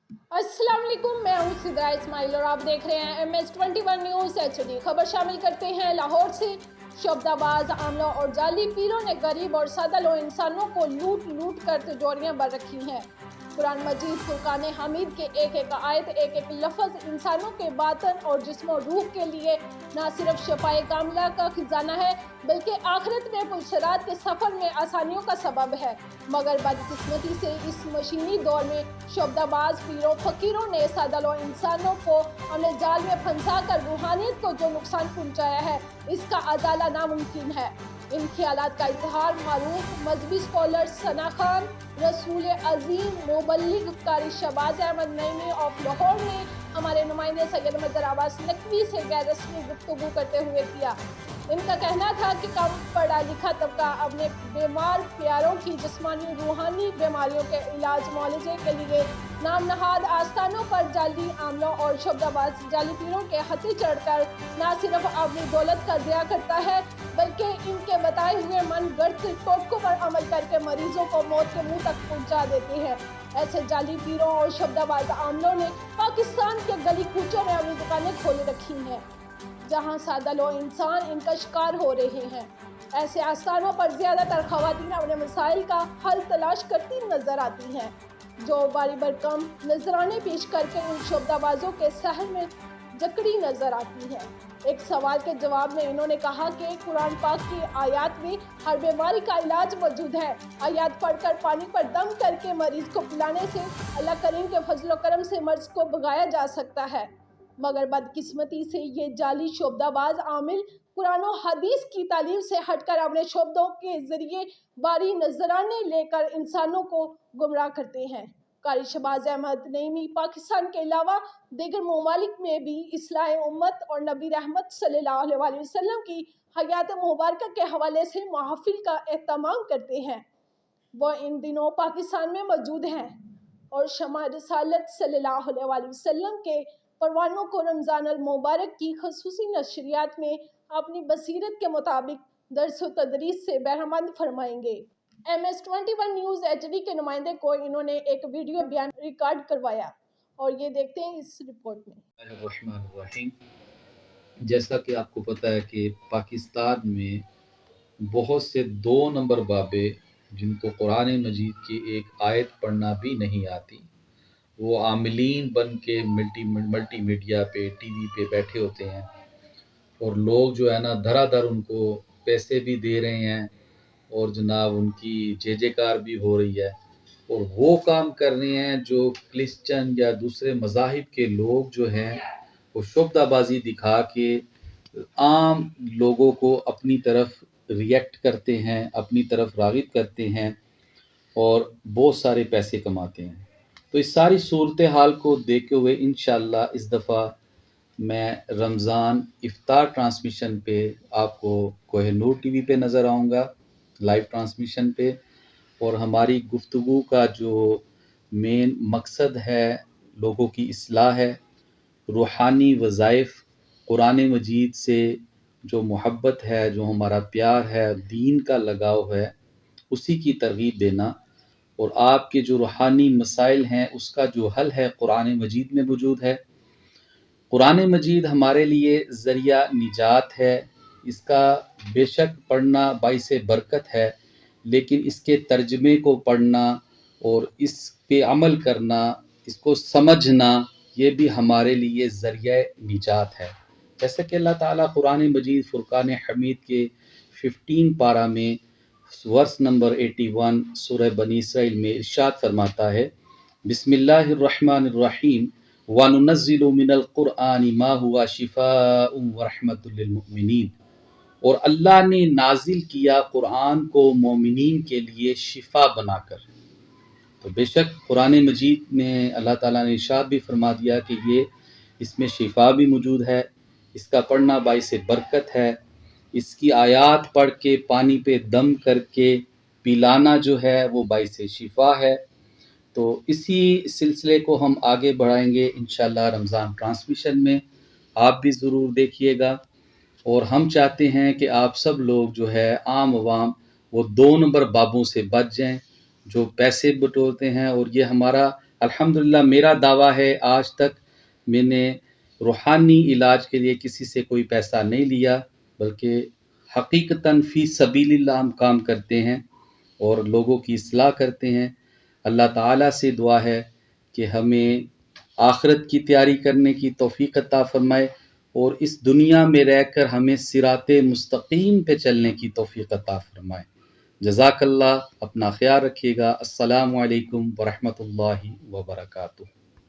अस्सलाम वालेकुम, मैं हूँ सिद्रा इस्माइल और आप देख रहे हैं MS-21 न्यूज़ HD। खबर शामिल करते हैं लाहौर से। शब्दाबाज आमलों और जाली पीरों ने गरीब और सादा लो इंसानों को लूट लूट कर तिजोरियां भर रखी हैं। कुरान मजीद फुरकान हमीद के एक एक आयत, एक एक लफ्ज़ इंसानों के बातन और जिस्म और रूह के लिए न सिर्फ शफाए कामला का खजाना है, बल्कि आखिरत में पुरसरात के सफ़र में आसानियों का सबब है। मगर बदकिस्मती से इस मशीनी दौर में शब्दाबाज पीरों फकीरों ने सादा इंसानों को अपने जाल में फंसा कर रूहानियत को जो नुकसान पहुंचाया है, इसका अदाला नामुमकिन है। इन ख्यालात का इजहार मारूफ मजहबी स्कॉलर सना खान, रसूल अजीम मुबल्लिग कारी शहबाज अहमद नईमी ऑफ लाहौर ने हमारे नुमाइंदे सैयद मदर आवास नकवी से गैर रस्मी गुफ्तगू करते हुए किया। इनका कहना था कि कम पढ़ा लिखा तबका अपने बीमार प्यारों की जिस्मानी रूहानी बीमारियों के इलाज मुआवजे के लिए नाम नहाद आस्थानों पर जाली आमलों और शब्दाबाज जाली पीरों के हथे चढ़कर न सिर्फ अपनी दौलत का ज़िया करता है, बल्कि इनके बताए हुए मन गर्द टोटकों पर अमल करके मरीजों को मौत के मुंह तक पहुंचा देते हैं। ऐसे जाली पीरों और शब्दाबाज आमलों ने पाकिस्तान के गली कूचों में अपनी दुकानें खोल रखी हैं, जहां सादा लो इंसान इनका शिकार हो रहे हैं। ऐसे आस्थानों पर ज्यादातर खवातीन अपने मसाइल का हल तलाश करती नजर आती हैं, जो बारी भरकम नजराने पेश करके इन शब्दाबाजों के सहर में जकड़ी नजर आती है। एक सवाल के जवाब में इन्होंने कहा कि कुरान पाक की आयत में हर बीमारी का इलाज मौजूद है। आयत पढ़कर पानी पर दम करके मरीज को पिलाने से अल्लाह करीम के फजलो करम से मर्ज को भगाया जा सकता है। मगर बदकिस्मती से ये जाली शोबदाबाज आमिल कुरान और हदीस की तालीम से हटकर अपने शब्दों के जरिए बारी नजराने लेकर इंसानों को गुमराह करते हैं। कारी शहबाज अहमद नईमी पाकिस्तान के अलावा दीगर ममालिक में भी इस्लाह उम्मत और नबी रहमत सल्लल्लाहु अलैहि वसल्लम की हयात मुबारक के हवाले से महफिल का एहतमाम करते हैं। वह इन दिनों पाकिस्तान में मौजूद हैं और शमा रसालत सल्लल्लाहु अलैहि वसल्लम के परवानों को रमज़ान अल मुबारक की खसूसी नशरियात में अपनी बसीरत के मुताबिक दर्स व तदरीस से बहरमंद फरमाएंगे। MS-21 न्यूज़ HD के नुमाइंदे को इन्होंने एक वीडियो बयान रिकॉर्ड करवाया और ये देखते हैं इस रिपोर्ट में। जैसा कि आपको पता है कि पाकिस्तान में बहुत से 2 नंबर बाबे जिनको कुरान मजीद की एक आयत पढ़ना भी नहीं आती, वो आमिलीन बन के मल्टी मीडिया पे टीवी पे बैठे होते हैं और लोग जो है ना धड़ाधड़ उनको पैसे भी दे रहे हैं और जनाब उनकी जय जयकार भी हो रही है और वो काम कर रहे हैं जो क्रिश्चियन या दूसरे मज़ाहिब के लोग जो हैं वो शोबदाबाजी दिखा के आम लोगों को अपनी तरफ रिएक्ट करते हैं, अपनी तरफ राग़िब करते हैं और बहुत सारे पैसे कमाते हैं। तो इस सारी सूरत हाल को देखते हुए इंशाअल्लाह इस दफ़ा मैं रमज़ान इफ्तार ट्रांसमिशन पे आपको कोहिनूर टीवी पे नज़र आऊँगा लाइव ट्रांसमिशन पे, और हमारी गुफ्तगू का जो मेन मकसद है लोगों की इस्लाह है, रूहानी वज़ाइफ कुरान मजीद से जो मोहब्बत है, जो हमारा प्यार है, दीन का लगाव है, उसी की तरगीब देना और आपके जो रूहानी मसाइल हैं उसका जो हल है कुरान मजीद में मौजूद है। कुरान मजीद हमारे लिए ज़रिया निजात है, इसका बेशक पढ़ना बाइसे बरकत है, लेकिन इसके तर्जमे को पढ़ना और इस पे अमल करना, इसको समझना, ये भी हमारे लिए ज़रिया निजात है। जैसे कि अल्लाह ताला कुरान मजीद फुरकान हमीद के 15 पारा में वर्स नंबर 81 सूरह बनी इसराइल में इरशाद फरमाता है, बिस्मिल्लाहिर्रहमानिर्रहीम वनुनज़्ज़िलु मिनल कुरआनि मा हुवा शिफ़ाउन व रहमतुल लिल मुमिनीन, और अल्लाह ने नाजिल किया कुरान को मोमिनीन के लिए शिफा बनाकर। तो बेशक कुरान मजीद में अल्लाह ताला ने इरशाद भी फरमा दिया कि ये इसमें शिफा भी मौजूद है, इसका पढ़ना बाइसे बरकत है, इसकी आयात पढ़ के पानी पे दम करके पिलाना जो है वो बाइसे शिफा है। तो इसी सिलसिले को हम आगे बढ़ाएंगे इंशाल्लाह रमज़ान ट्रांसमिशन में, आप भी ज़रूर देखिएगा। और हम चाहते हैं कि आप सब लोग जो है आम आवाम वो 2 नंबर बाबों से बच जाएं जो पैसे बटोरते हैं, और ये हमारा الحمدللہ میرا دعویٰ ہے آج تک میں نے روحانی علاج کے لیے کسی سے کوئی پیسہ نہیں لیا، بلکہ حقیقتاً فی سبیل اللہ ہم کام کرتے ہیں اور لوگوں کی اصلاح کرتے ہیں۔ اللہ تعالیٰ سے دعا ہے کہ ہمیں آخرت کی تیاری کرنے کی توفیق عطا فرمائے اور اس دنیا میں رہ کر ہمیں صراط مستقیم پہ چلنے کی توفیق عطا فرمائے۔ جزاک اللہ، اپنا خیال رکھیے گا۔ السلام علیکم ورحمۃ اللہ وبرکاتہ۔